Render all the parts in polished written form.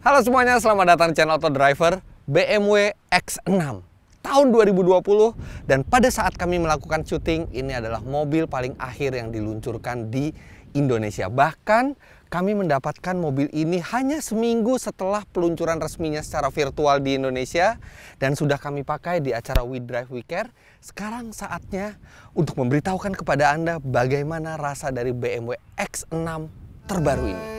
Halo semuanya, selamat datang di channel Auto Driver. BMW X6 tahun 2020, dan pada saat kami melakukan syuting, ini adalah mobil paling akhir yang diluncurkan di Indonesia. Bahkan kami mendapatkan mobil ini hanya seminggu setelah peluncuran resminya secara virtual di Indonesia, dan sudah kami pakai di acara We Drive We Care. Sekarang saatnya untuk memberitahukan kepada Anda bagaimana rasa dari BMW X6 terbaru ini.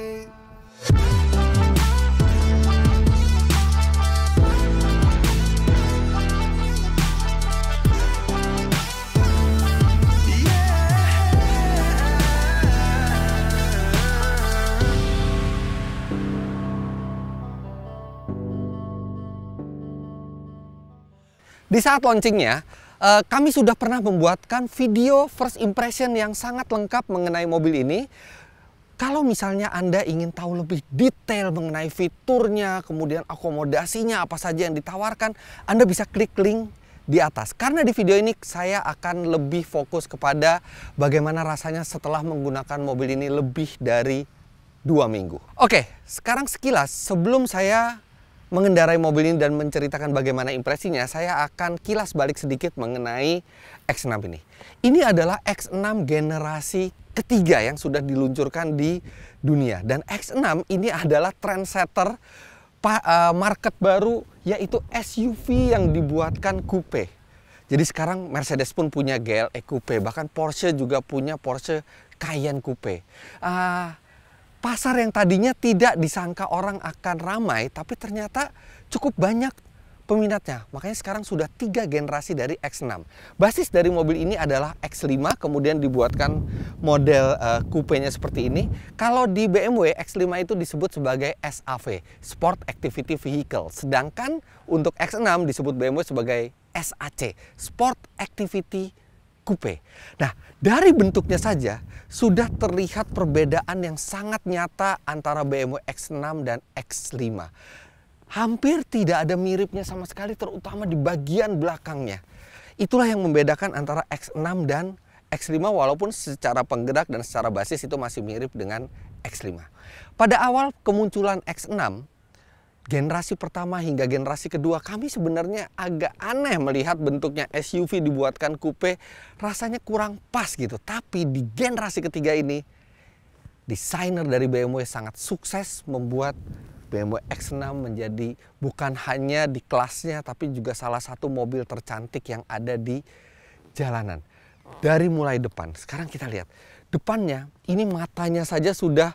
Di saat launchingnya, kami sudah pernah membuatkan video first impression yang sangat lengkap mengenai mobil ini. Kalau misalnya Anda ingin tahu lebih detail mengenai fiturnya, kemudian akomodasinya, apa saja yang ditawarkan, Anda bisa klik link di atas. Karena di video ini saya akan lebih fokus kepada bagaimana rasanya setelah menggunakan mobil ini lebih dari 2 minggu. Oke, sekarang sekilas sebelum saya mengendarai mobil ini dan menceritakan bagaimana impresinya, saya akan kilas balik sedikit mengenai X6 ini. Ini adalah X6 generasi ketiga yang sudah diluncurkan di dunia. Dan X6 ini adalah trendsetter market baru, yaitu SUV yang dibuatkan coupe. Jadi sekarang Mercedes pun punya GLE coupe, bahkan Porsche juga punya Porsche Cayenne coupe. Pasar yang tadinya tidak disangka orang akan ramai, tapi ternyata cukup banyak peminatnya. Makanya sekarang sudah 3 generasi dari X6. Basis dari mobil ini adalah X5, kemudian dibuatkan model coupe-nya seperti ini. Kalau di BMW, X5 itu disebut sebagai SAV, Sport Activity Vehicle. Sedangkan untuk X6 disebut BMW sebagai SAC, Sport Activity Coupe. Nah, dari bentuknya saja sudah terlihat perbedaan yang sangat nyata antara BMW X6 dan X5. Hampir tidak ada miripnya sama sekali, terutama di bagian belakangnya. Itulah yang membedakan antara X6 dan X5, walaupun secara penggerak dan secara basis itu masih mirip dengan X5. Pada awal kemunculan X6, generasi pertama hingga generasi kedua, kami sebenarnya agak aneh melihat bentuknya SUV dibuatkan coupe, rasanya kurang pas gitu. Tapi di generasi ketiga ini, desainer dari BMW sangat sukses membuat BMW X6 menjadi bukan hanya di kelasnya, tapi juga salah satu mobil tercantik yang ada di jalanan. Dari mulai depan, sekarang kita lihat depannya, ini matanya saja sudah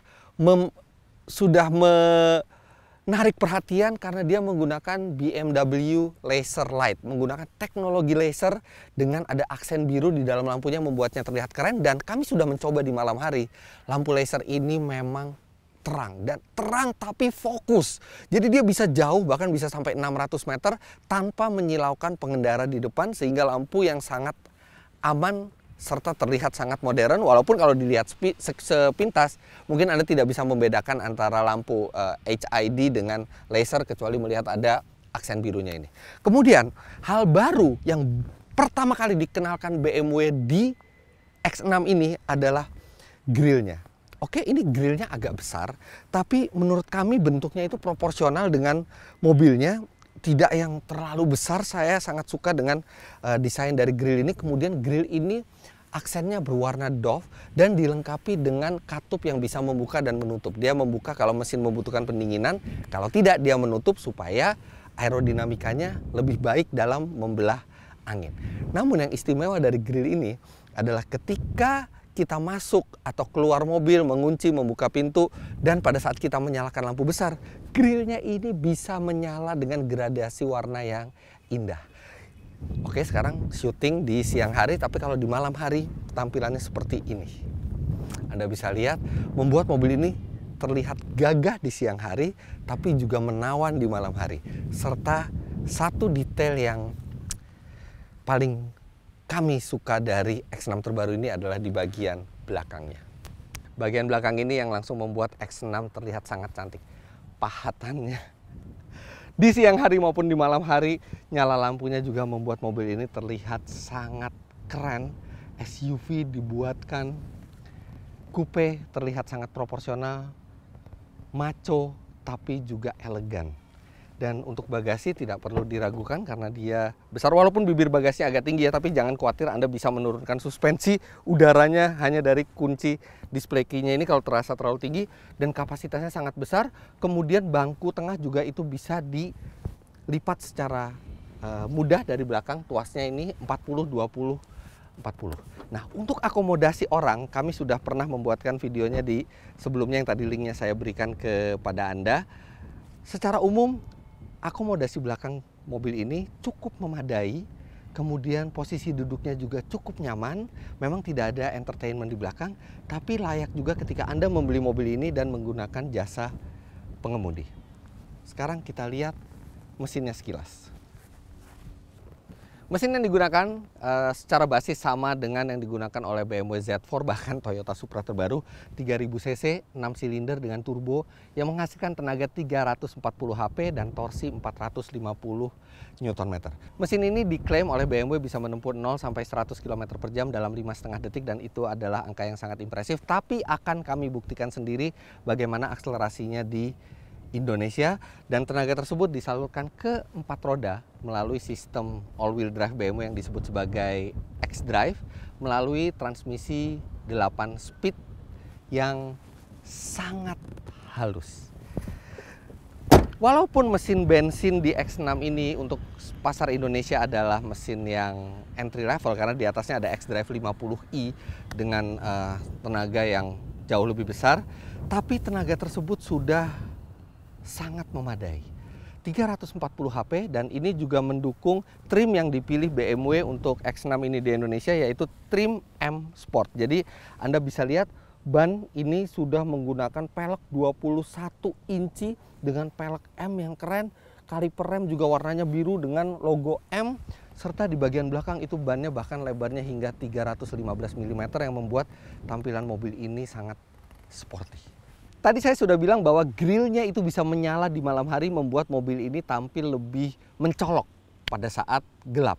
menarik perhatian karena dia menggunakan BMW Laser Light, menggunakan teknologi laser dengan ada aksen biru di dalam lampunya, membuatnya terlihat keren. Dan kami sudah mencoba di malam hari. Lampu laser ini memang terang, dan terang tapi fokus. Jadi dia bisa jauh, bahkan bisa sampai 600 meter tanpa menyilaukan pengendara di depan, sehingga lampu yang sangat aman serta terlihat sangat modern. Walaupun kalau dilihat sepintas mungkin Anda tidak bisa membedakan antara lampu HID dengan laser kecuali melihat ada aksen birunya ini. Kemudian hal baru yang pertama kali dikenalkan BMW di X6 ini adalah grillnya. Oke, ini grillnya agak besar, tapi menurut kami bentuknya itu proporsional dengan mobilnya. Tidak yang terlalu besar. Saya sangat suka dengan desain dari grill ini. Kemudian grill ini aksennya berwarna doff dan dilengkapi dengan katup yang bisa membuka dan menutup. Dia membuka kalau mesin membutuhkan pendinginan, kalau tidak dia menutup supaya aerodinamikanya lebih baik dalam membelah angin. Namun yang istimewa dari grill ini adalah ketika kita masuk atau keluar mobil, mengunci, membuka pintu, dan pada saat kita menyalakan lampu besar, grillnya ini bisa menyala dengan gradasi warna yang indah. Oke, sekarang syuting di siang hari, tapi kalau di malam hari tampilannya seperti ini. Anda bisa lihat, membuat mobil ini terlihat gagah di siang hari, tapi juga menawan di malam hari. Serta satu detail yang paling kami suka dari X6 terbaru ini adalah di bagian belakangnya. Bagian belakang ini yang langsung membuat X6 terlihat sangat cantik. Pahatannya di siang hari maupun di malam hari, nyala lampunya juga membuat mobil ini terlihat sangat keren. SUV dibuatkan coupe, terlihat sangat proporsional, macho, tapi juga elegan. Dan untuk bagasi tidak perlu diragukan karena dia besar, walaupun bibir bagasinya agak tinggi ya, tapi jangan khawatir, Anda bisa menurunkan suspensi udaranya hanya dari kunci display key-nya ini kalau terasa terlalu tinggi, dan kapasitasnya sangat besar. Kemudian bangku tengah juga itu bisa dilipat secara mudah dari belakang. Tuasnya ini 40 20 40. Nah, untuk akomodasi orang, kami sudah pernah membuatkan videonya di sebelumnya yang tadi linknya saya berikan kepada Anda. Secara umum, akomodasi belakang mobil ini cukup memadai, kemudian posisi duduknya juga cukup nyaman. Memang tidak ada entertainment di belakang, tapi layak juga ketika Anda membeli mobil ini dan menggunakan jasa pengemudi. Sekarang kita lihat mesinnya sekilas. Mesin yang digunakan secara basis sama dengan yang digunakan oleh BMW Z4, bahkan Toyota Supra terbaru, 3000 cc, 6 silinder dengan turbo yang menghasilkan tenaga 340 HP dan torsi 450 Nm. Mesin ini diklaim oleh BMW bisa menempuh 0 sampai 100 km per jam dalam 5,5 detik, dan itu adalah angka yang sangat impresif. Tapi akan kami buktikan sendiri bagaimana akselerasinya di Indonesia, dan tenaga tersebut disalurkan ke 4 roda melalui sistem all-wheel drive BMW yang disebut sebagai xDrive, melalui transmisi 8 speed yang sangat halus. Walaupun mesin bensin di X6 ini untuk pasar Indonesia adalah mesin yang entry level karena di atasnya ada xDrive 50i dengan tenaga yang jauh lebih besar, tapi tenaga tersebut sudah sangat memadai, 340 HP, dan ini juga mendukung trim yang dipilih BMW untuk X6 ini di Indonesia, yaitu trim M Sport. Jadi Anda bisa lihat ban ini sudah menggunakan pelek 21 inci dengan pelek M yang keren. Kaliper rem juga warnanya biru dengan logo M, serta di bagian belakang itu bannya bahkan lebarnya hingga 315 mm yang membuat tampilan mobil ini sangat sporty. Tadi saya sudah bilang bahwa grillnya itu bisa menyala di malam hari, membuat mobil ini tampil lebih mencolok pada saat gelap.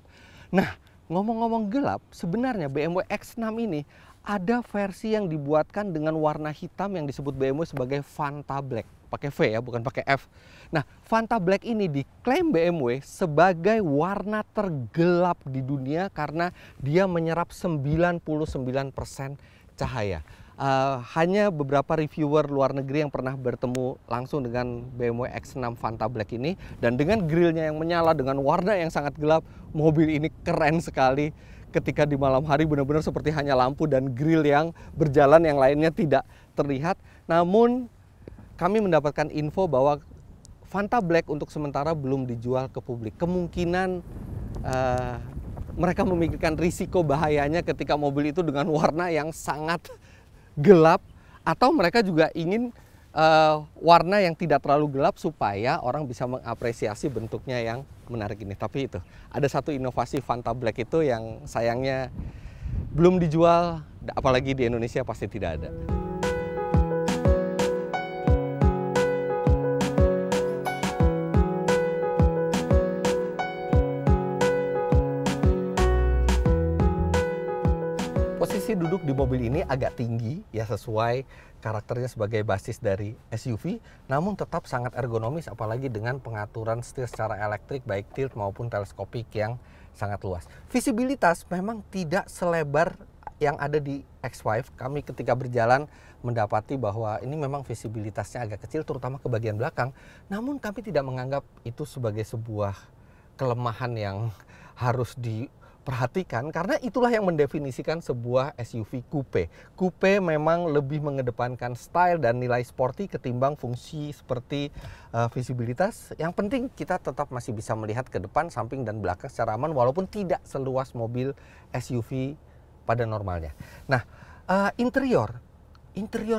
Nah, ngomong-ngomong gelap, sebenarnya BMW X6 ini ada versi yang dibuatkan dengan warna hitam yang disebut BMW sebagai Vanta Black. Pakai V ya, bukan pakai F. Nah, Vanta Black ini diklaim BMW sebagai warna tergelap di dunia karena dia menyerap 99% cahaya. Hanya beberapa reviewer luar negeri yang pernah bertemu langsung dengan BMW X6 Vanta Black ini, dan dengan grillnya yang menyala dengan warna yang sangat gelap, mobil ini keren sekali. Ketika di malam hari benar-benar seperti hanya lampu dan grill yang berjalan, yang lainnya tidak terlihat. Namun kami mendapatkan info bahwa Vanta Black untuk sementara belum dijual ke publik. Kemungkinan mereka memikirkan risiko bahayanya ketika mobil itu dengan warna yang sangat gelap, atau mereka juga ingin warna yang tidak terlalu gelap supaya orang bisa mengapresiasi bentuknya yang menarik ini. Tapi itu ada satu inovasi Vanta Black itu yang sayangnya belum dijual, apalagi di Indonesia pasti tidak ada. Posisi duduk di mobil ini agak tinggi ya, sesuai karakternya sebagai basis dari SUV, namun tetap sangat ergonomis apalagi dengan pengaturan setir secara elektrik baik tilt maupun teleskopik yang sangat luas. Visibilitas memang tidak selebar yang ada di X5. Kami ketika berjalan mendapati bahwa ini memang visibilitasnya agak kecil terutama ke bagian belakang, namun kami tidak menganggap itu sebagai sebuah kelemahan yang harus diperhatikan, karena itulah yang mendefinisikan sebuah SUV coupe. Coupe memang lebih mengedepankan style dan nilai sporty ketimbang fungsi seperti visibilitas. Yang penting kita tetap masih bisa melihat ke depan, samping, dan belakang secara aman walaupun tidak seluas mobil SUV pada normalnya. Nah, interior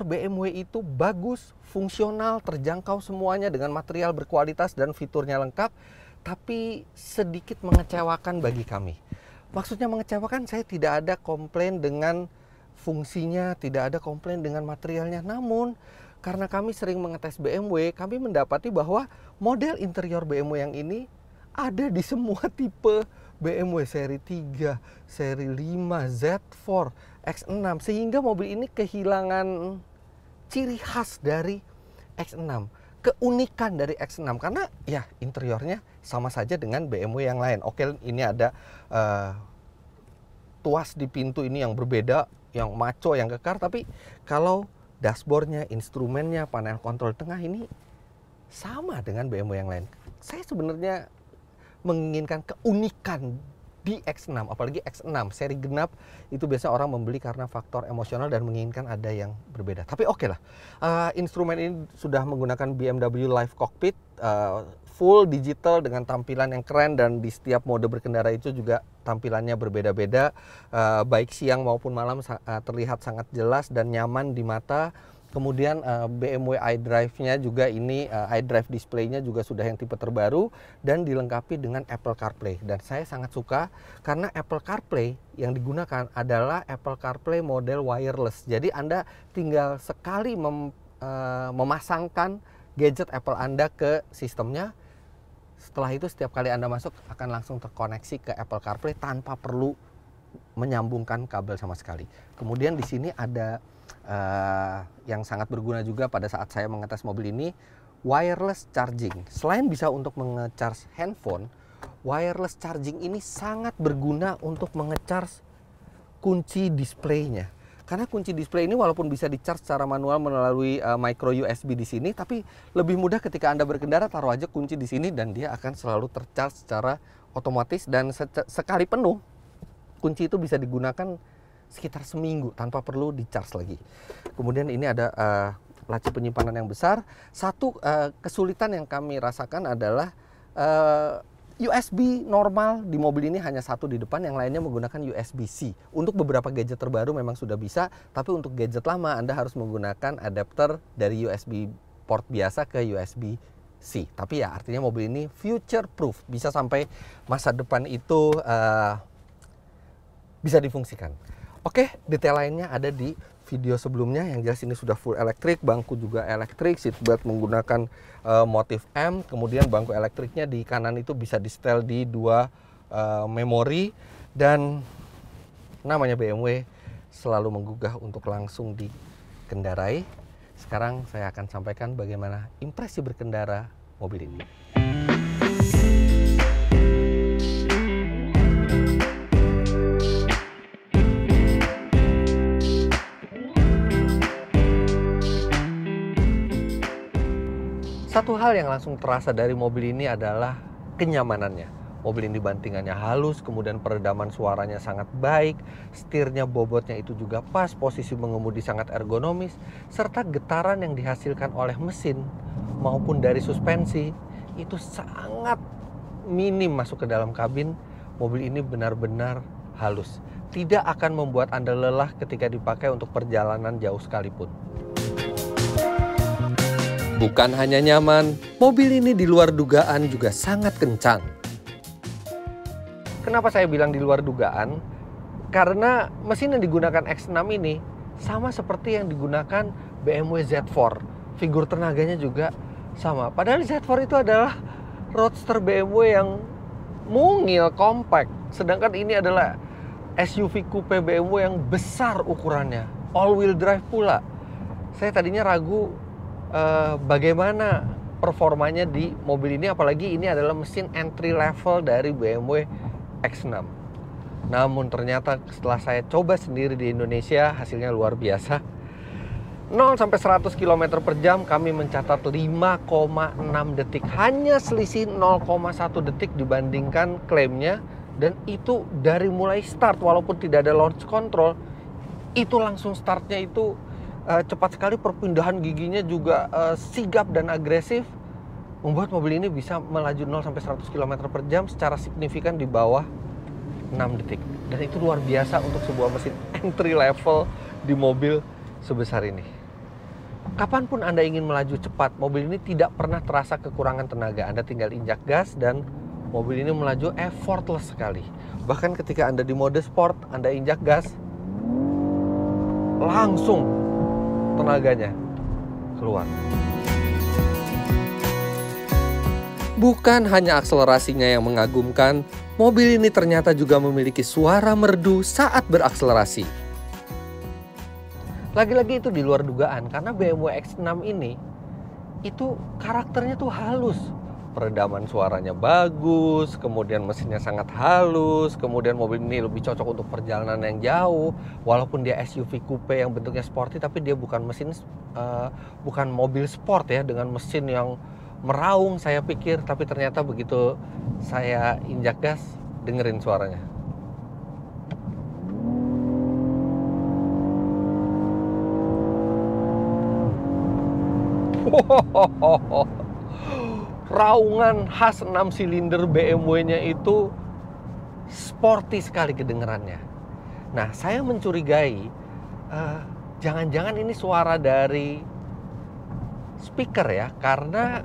BMW itu bagus, fungsional, terjangkau semuanya dengan material berkualitas dan fiturnya lengkap, tapi sedikit mengecewakan bagi kami. Maksudnya mengecewakan, saya tidak ada komplain dengan fungsinya, tidak ada komplain dengan materialnya. Namun, karena kami sering mengetes BMW, kami mendapati bahwa model interior BMW yang ini ada di semua tipe BMW seri 3, seri 5, Z4, X6. Sehingga mobil ini kehilangan ciri khas dari X6. keunikan dari X6 karena ya interiornya sama saja dengan BMW yang lain. Oke, ini ada tuas di pintu ini yang berbeda, yang maco, yang kekar, tapi kalau dashboardnya, instrumennya, panel kontrol tengah ini sama dengan BMW yang lain. Saya sebenarnya menginginkan keunikan di X6, apalagi X6 seri genap itu biasa orang membeli karena faktor emosional dan menginginkan ada yang berbeda. Tapi oke lah, instrumen ini sudah menggunakan BMW Live Cockpit, full digital dengan tampilan yang keren, dan di setiap mode berkendara itu juga tampilannya berbeda-beda, baik siang maupun malam terlihat sangat jelas dan nyaman di mata. Kemudian BMW iDrive-nya juga ini, iDrive display-nya juga sudah yang tipe terbaru dan dilengkapi dengan Apple CarPlay. Dan saya sangat suka karena Apple CarPlay yang digunakan adalah Apple CarPlay model wireless. Jadi Anda tinggal sekali memasangkan gadget Apple Anda ke sistemnya. Setelah itu setiap kali Anda masuk akan langsung terkoneksi ke Apple CarPlay tanpa perlu menyambungkan kabel sama sekali. Kemudian di sini ada yang sangat berguna juga pada saat saya mengetes mobil ini, wireless charging. Selain bisa untuk menge-charge handphone, wireless charging ini sangat berguna untuk menge-charge kunci displaynya. Karena kunci display ini walaupun bisa di-charge secara manual melalui micro USB di sini, tapi lebih mudah ketika Anda berkendara, taruh aja kunci di sini dan dia akan selalu tercharge secara otomatis, dan sekali penuh kunci itu bisa digunakan sekitar seminggu tanpa perlu di-charge lagi. Kemudian ini ada laci penyimpanan yang besar. Satu kesulitan yang kami rasakan adalah USB normal di mobil ini hanya satu di depan, yang lainnya menggunakan USB-C. Untuk beberapa gadget terbaru memang sudah bisa, tapi untuk gadget lama Anda harus menggunakan adapter dari USB port biasa ke USB-C. Tapi ya artinya mobil ini future proof, bisa sampai masa depan itu bisa difungsikan. Oke, detail lainnya ada di video sebelumnya. Yang jelas ini sudah full elektrik, bangku juga elektrik, seatbelt menggunakan motif M. Kemudian bangku elektriknya di kanan itu bisa di setel di 2 memori, dan namanya BMW selalu menggugah untuk langsung dikendarai. Sekarang saya akan sampaikan bagaimana impresi berkendara mobil ini. Satu hal yang langsung terasa dari mobil ini adalah kenyamanannya. Mobil ini bantingannya halus, kemudian peredaman suaranya sangat baik, setirnya bobotnya itu juga pas, posisi mengemudi sangat ergonomis, serta getaran yang dihasilkan oleh mesin maupun dari suspensi itu sangat minim masuk ke dalam kabin. Mobil ini benar-benar halus. Tidak akan membuat Anda lelah ketika dipakai untuk perjalanan jauh sekalipun. Bukan hanya nyaman, mobil ini di luar dugaan juga sangat kencang. Kenapa saya bilang di luar dugaan? Karena mesin yang digunakan X6 ini sama seperti yang digunakan BMW Z4. Figur tenaganya juga sama. Padahal Z4 itu adalah roadster BMW yang mungil, compact. Sedangkan ini adalah SUV coupe BMW yang besar ukurannya. All-wheel drive pula. Saya tadinya ragu bagaimana performanya di mobil ini, apalagi ini adalah mesin entry level dari BMW X6. Namun ternyata setelah saya coba sendiri di Indonesia, hasilnya luar biasa. 0 sampai 100 km per jam kami mencatat 5,6 detik. Hanya selisih 0,1 detik dibandingkan klaimnya, dan itu dari mulai start walaupun tidak ada launch control, itu langsung startnya itu cepat sekali, perpindahan giginya juga sigap dan agresif, membuat mobil ini bisa melaju 0 sampai 100 km per jam secara signifikan di bawah 6 detik. Dan itu luar biasa untuk sebuah mesin entry level di mobil sebesar ini. Kapanpun Anda ingin melaju cepat, mobil ini tidak pernah terasa kekurangan tenaga. Anda tinggal injak gas dan mobil ini melaju effortless sekali. Bahkan ketika Anda di mode sport, Anda injak gas, langsung tenaganya keluar. Bukan hanya akselerasinya yang mengagumkan, mobil ini ternyata juga memiliki suara merdu saat berakselerasi. Lagi-lagi itu di luar dugaan, karena BMW X6 ini itu karakternya tuh halus. Peredaman suaranya bagus, kemudian mesinnya sangat halus, kemudian mobil ini lebih cocok untuk perjalanan yang jauh. Walaupun dia SUV coupe yang bentuknya sporty, tapi dia bukan bukan mobil sport ya, dengan mesin yang meraung saya pikir, tapi ternyata begitu saya injak gas, dengerin suaranya. Raungan khas 6 silinder BMW-nya itu sporty sekali kedengerannya. Nah, saya mencurigai jangan-jangan ini suara dari speaker ya, karena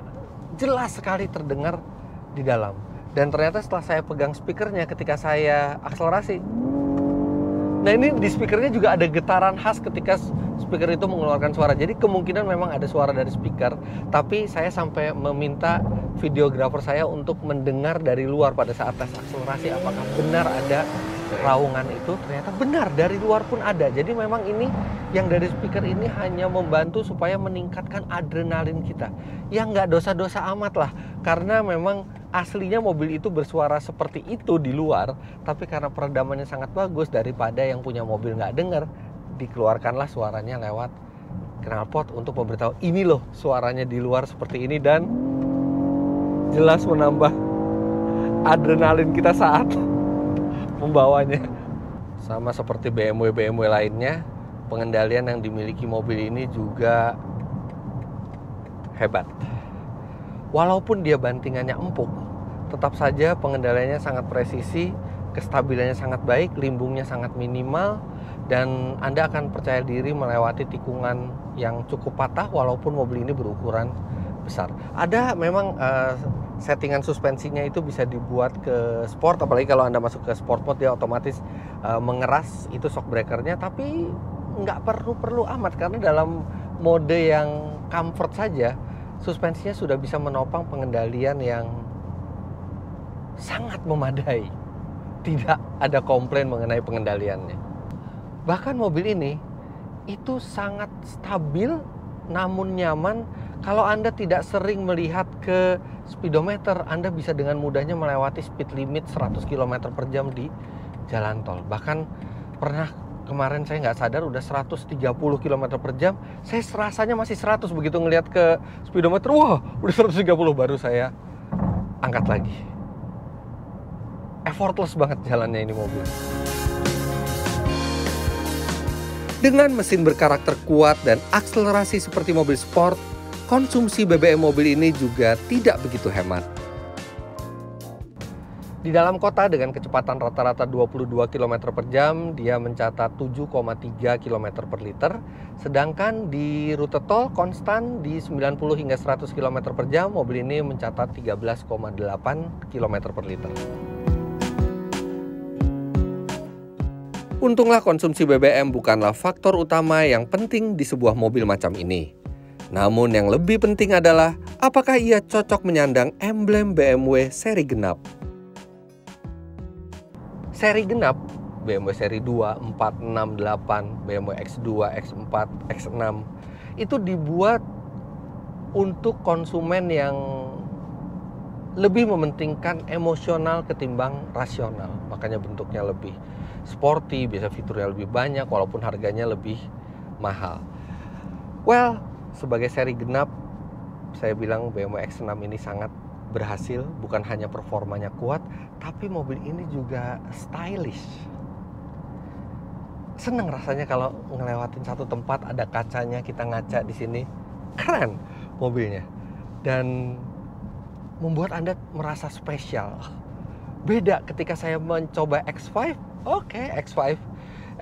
jelas sekali terdengar di dalam. Dan ternyata setelah saya pegang speakernya ketika saya akselerasi, nah ini di speakernya juga ada getaran khas ketika speaker itu mengeluarkan suara. Jadi kemungkinan memang ada suara dari speaker, tapi saya sampai meminta videografer saya untuk mendengar dari luar pada saat tes akselerasi apakah benar ada raungan itu. Ternyata benar, dari luar pun ada. Jadi memang ini yang dari speaker ini hanya membantu supaya meningkatkan adrenalin kita. Ya nggak dosa-dosa amat lah, karena memang aslinya mobil itu bersuara seperti itu di luar, tapi karena peredamannya sangat bagus, daripada yang punya mobil nggak dengar, dikeluarkanlah suaranya lewat knalpot untuk memberitahu ini loh suaranya di luar seperti ini, dan jelas menambah adrenalin kita saat membawanya. Sama seperti BMW lainnya, pengendalian yang dimiliki mobil ini juga hebat. Walaupun dia bantingannya empuk, tetap saja pengendaliannya sangat presisi, kestabilannya sangat baik, limbungnya sangat minimal, dan Anda akan percaya diri melewati tikungan yang cukup patah walaupun mobil ini berukuran besar. Ada memang settingan suspensinya itu bisa dibuat ke sport, apalagi kalau Anda masuk ke sport mode dia otomatis mengeras itu shock breakernya, tapi nggak perlu amat karena dalam mode yang comfort saja suspensinya sudah bisa menopang pengendalian yang sangat memadai. Tidak ada komplain mengenai pengendaliannya. Bahkan mobil ini itu sangat stabil namun nyaman. Kalau Anda tidak sering melihat ke speedometer, Anda bisa dengan mudahnya melewati speed limit 100 km per jam di jalan tol. Bahkan pernah kemarin saya nggak sadar udah 130 km per jam. Saya rasanya masih 100, begitu ngelihat ke speedometer, wah udah 130, baru saya angkat lagi. Effortless banget jalannya ini mobil. Dengan mesin berkarakter kuat dan akselerasi seperti mobil sport, konsumsi BBM mobil ini juga tidak begitu hemat. Di dalam kota dengan kecepatan rata-rata 22 km per jam, dia mencatat 7,3 km per liter. Sedangkan di rute tol konstan di 90 hingga 100 km per jam, mobil ini mencatat 13,8 km per liter. Untunglah konsumsi BBM bukanlah faktor utama yang penting di sebuah mobil macam ini. Namun yang lebih penting adalah apakah ia cocok menyandang emblem BMW seri genap. Seri genap, BMW seri 2, 4, 6, 8, BMW X2, X4, X6 itu dibuat untuk konsumen yang lebih mementingkan emosional ketimbang rasional. Makanya bentuknya lebih sporty, biasa fiturnya lebih banyak walaupun harganya lebih mahal. Well, sebagai seri genap, saya bilang BMW X6 ini sangat berhasil. Bukan hanya performanya kuat, tapi mobil ini juga stylish. Seneng rasanya kalau ngelewatin satu tempat ada kacanya, kita ngaca di sini. Keren mobilnya. Dan membuat Anda merasa spesial. Beda ketika saya mencoba X5. Oke, X5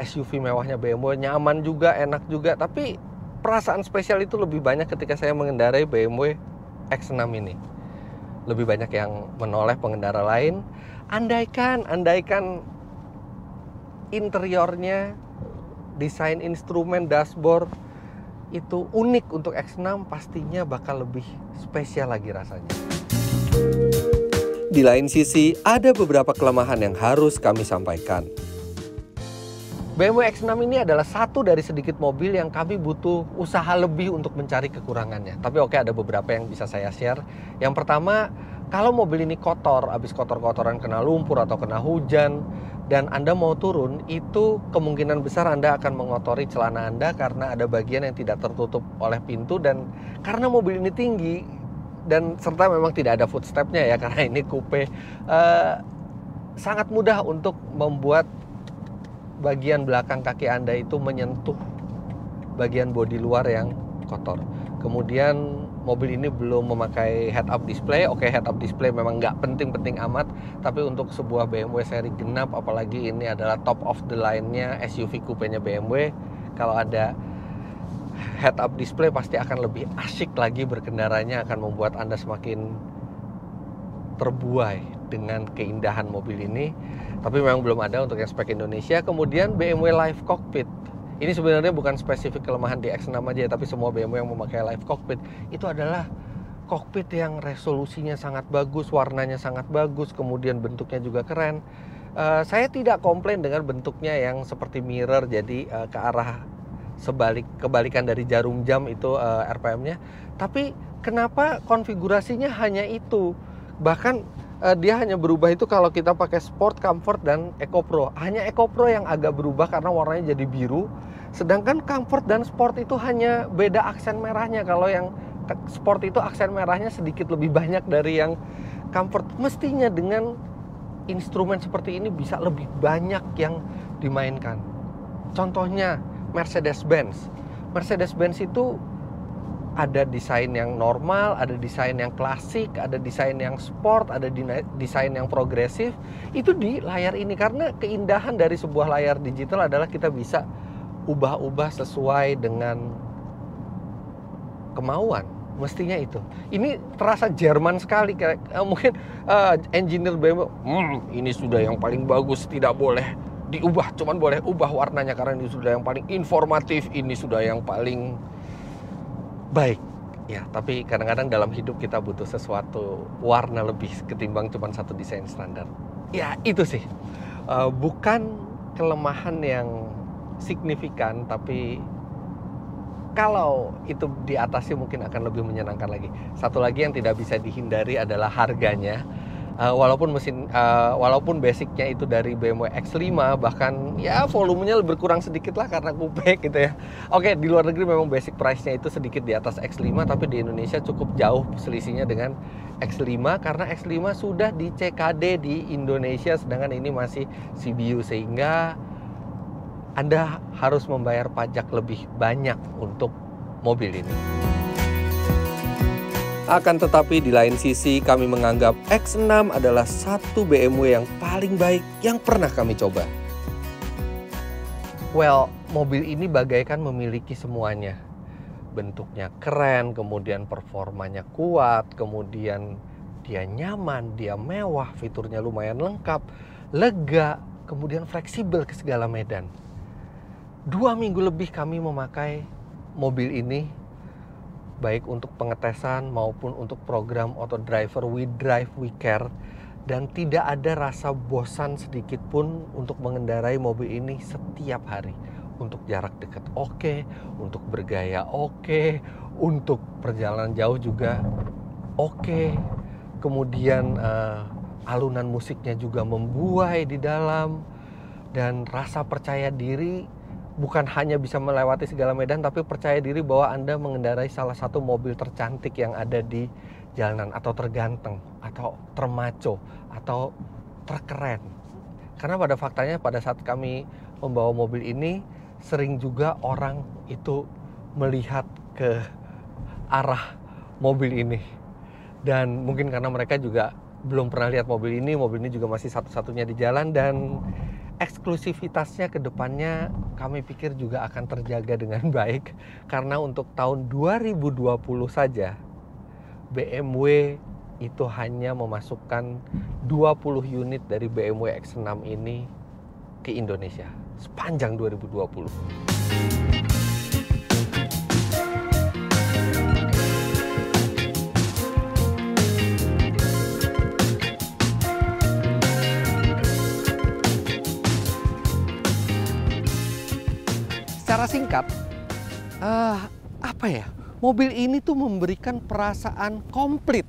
SUV mewahnya BMW, nyaman juga, enak juga, tapi perasaan spesial itu lebih banyak ketika saya mengendarai BMW X6 ini. Lebih banyak yang menoleh pengendara lain. Andaikan interiornya, desain instrumen, dashboard itu unik untuk X6, pastinya bakal lebih spesial lagi rasanya. Di lain sisi, ada beberapa kelemahan yang harus kami sampaikan. BMW X6 ini adalah satu dari sedikit mobil yang kami butuh usaha lebih untuk mencari kekurangannya. Tapi oke, ada beberapa yang bisa saya share. Yang pertama, kalau mobil ini kotor, habis kotor-kotoran kena lumpur atau kena hujan, dan Anda mau turun, itu kemungkinan besar Anda akan mengotori celana Anda karena ada bagian yang tidak tertutup oleh pintu, dan karena mobil ini tinggi, dan serta memang tidak ada footstepnya ya, karena ini coupe, sangat mudah untuk membuat bagian belakang kaki Anda itu menyentuh bagian bodi luar yang kotor. Kemudian mobil ini belum memakai head-up display. Oke, head-up display memang nggak penting-penting amat, tapi untuk sebuah BMW seri genap, apalagi ini adalah top of the line-nya SUV coupe-nya BMW, kalau ada head-up display pasti akan lebih asyik lagi berkendaranya, akan membuat Anda semakin terbuai dengan keindahan mobil ini. Tapi memang belum ada untuk yang spek Indonesia. Kemudian BMW Live Cockpit. Ini sebenarnya bukan spesifik kelemahan di X6 aja, tapi semua BMW yang memakai Live Cockpit itu adalah kokpit yang resolusinya sangat bagus, warnanya sangat bagus, kemudian bentuknya juga keren. Saya tidak komplain dengan bentuknya yang seperti mirror, jadi ke arah kebalikan dari jarum jam itu RPM-nya. Tapi kenapa konfigurasinya hanya itu? Bahkan dia hanya berubah itu kalau kita pakai Sport, Comfort, dan Eco Pro. Hanya Eco Pro yang agak berubah karena warnanya jadi biru. Sedangkan Comfort dan Sport itu hanya beda aksen merahnya. Kalau yang Sport itu aksen merahnya sedikit lebih banyak dari yang Comfort. Mestinya dengan instrumen seperti ini bisa lebih banyak yang dimainkan. Contohnya Mercedes-Benz. Mercedes-Benz itu ada desain yang normal, ada desain yang klasik, ada desain yang sport, ada desain yang progresif. Itu di layar ini, karena keindahan dari sebuah layar digital adalah kita bisa ubah-ubah sesuai dengan kemauan. Mestinya itu. Ini terasa Jerman sekali. Mungkin engineer BMW, ini sudah yang paling bagus, tidak boleh diubah, cuman boleh ubah warnanya karena ini sudah yang paling informatif, ini sudah yang paling baik. Ya, tapi kadang-kadang dalam hidup kita butuh sesuatu warna lebih ketimbang cuma satu desain standar. Ya, itu sih. Bukan kelemahan yang signifikan, tapi kalau itu diatasi mungkin akan lebih menyenangkan lagi. Satu lagi yang tidak bisa dihindari adalah harganya. Walaupun basicnya itu dari BMW X5, bahkan ya volumenya lebih berkurang sedikit lah karena coupe gitu ya. Oke, di luar negeri memang basic price-nya itu sedikit di atas X5, tapi di Indonesia cukup jauh selisihnya dengan X5 karena X5 sudah di CKD di Indonesia, sedangkan ini masih CBU, sehingga Anda harus membayar pajak lebih banyak untuk mobil ini. Akan tetapi di lain sisi kami menganggap X6 adalah satu BMW yang paling baik yang pernah kami coba. Well, mobil ini bagaikan memiliki semuanya. Bentuknya keren, kemudian performanya kuat, kemudian dia nyaman, dia mewah, fiturnya lumayan lengkap, lega, kemudian fleksibel ke segala medan. 2 minggu lebih kami memakai mobil ini, baik untuk pengetesan maupun untuk program auto driver We Drive We Care, dan tidak ada rasa bosan sedikit pun untuk mengendarai mobil ini setiap hari. Untuk jarak dekat oke, untuk bergaya oke, untuk perjalanan jauh juga oke. Kemudian alunan musiknya juga membuai di dalam, dan rasa percaya diri bukan hanya bisa melewati segala medan, tapi percaya diri bahwa Anda mengendarai salah satu mobil tercantik yang ada di jalanan, atau terganteng, atau termaco, atau terkeren. Karena pada faktanya pada saat kami membawa mobil ini, sering juga orang itu melihat ke arah mobil ini. Dan mungkin karena mereka juga belum pernah lihat mobil ini juga masih satu-satunya di jalan, dan eksklusivitasnya ke depannya kami pikir juga akan terjaga dengan baik. Karena untuk tahun 2020 saja BMW itu hanya memasukkan 20 unit dari BMW X6 ini ke Indonesia sepanjang 2020. singkat, apa ya? Mobil ini tuh memberikan perasaan komplit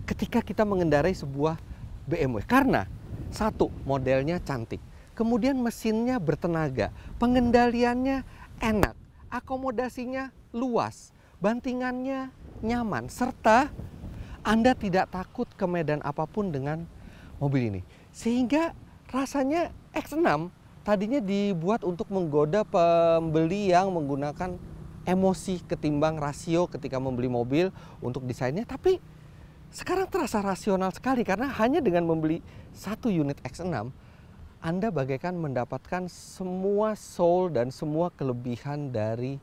ketika kita mengendarai sebuah BMW. Karena satu, modelnya cantik. Kemudian mesinnya bertenaga. Pengendaliannya enak. Akomodasinya luas. Bantingannya nyaman. Serta Anda tidak takut ke medan apapun dengan mobil ini. Sehingga rasanya X6 tadinya dibuat untuk menggoda pembeli yang menggunakan emosi ketimbang rasio ketika membeli mobil untuk desainnya. Tapi sekarang terasa rasional sekali karena hanya dengan membeli satu unit X6 Anda bagaikan mendapatkan semua soul dan semua kelebihan dari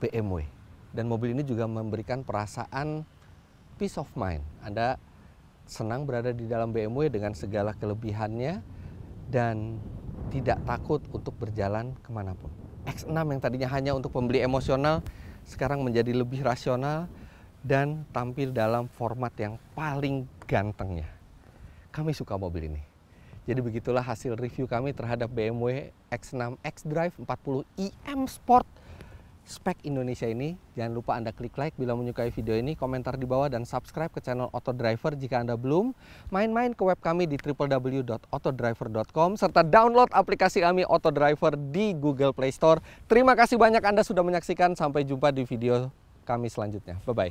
BMW. Dan mobil ini juga memberikan perasaan peace of mind. Anda senang berada di dalam BMW dengan segala kelebihannya dan tidak takut untuk berjalan kemanapun. X6 yang tadinya hanya untuk pembeli emosional sekarang menjadi lebih rasional dan tampil dalam format yang paling gantengnya. Kami suka mobil ini. Jadi begitulah hasil review kami terhadap BMW X6 xDrive 40iM Sport spek Indonesia ini. Jangan lupa Anda klik like bila menyukai video ini, komentar di bawah, dan subscribe ke channel Autodriver jika Anda belum. Main-main ke web kami di www.autodriver.com serta download aplikasi kami Autodriver di Google Play Store. Terima kasih banyak Anda sudah menyaksikan. Sampai jumpa di video kami selanjutnya. Bye-bye.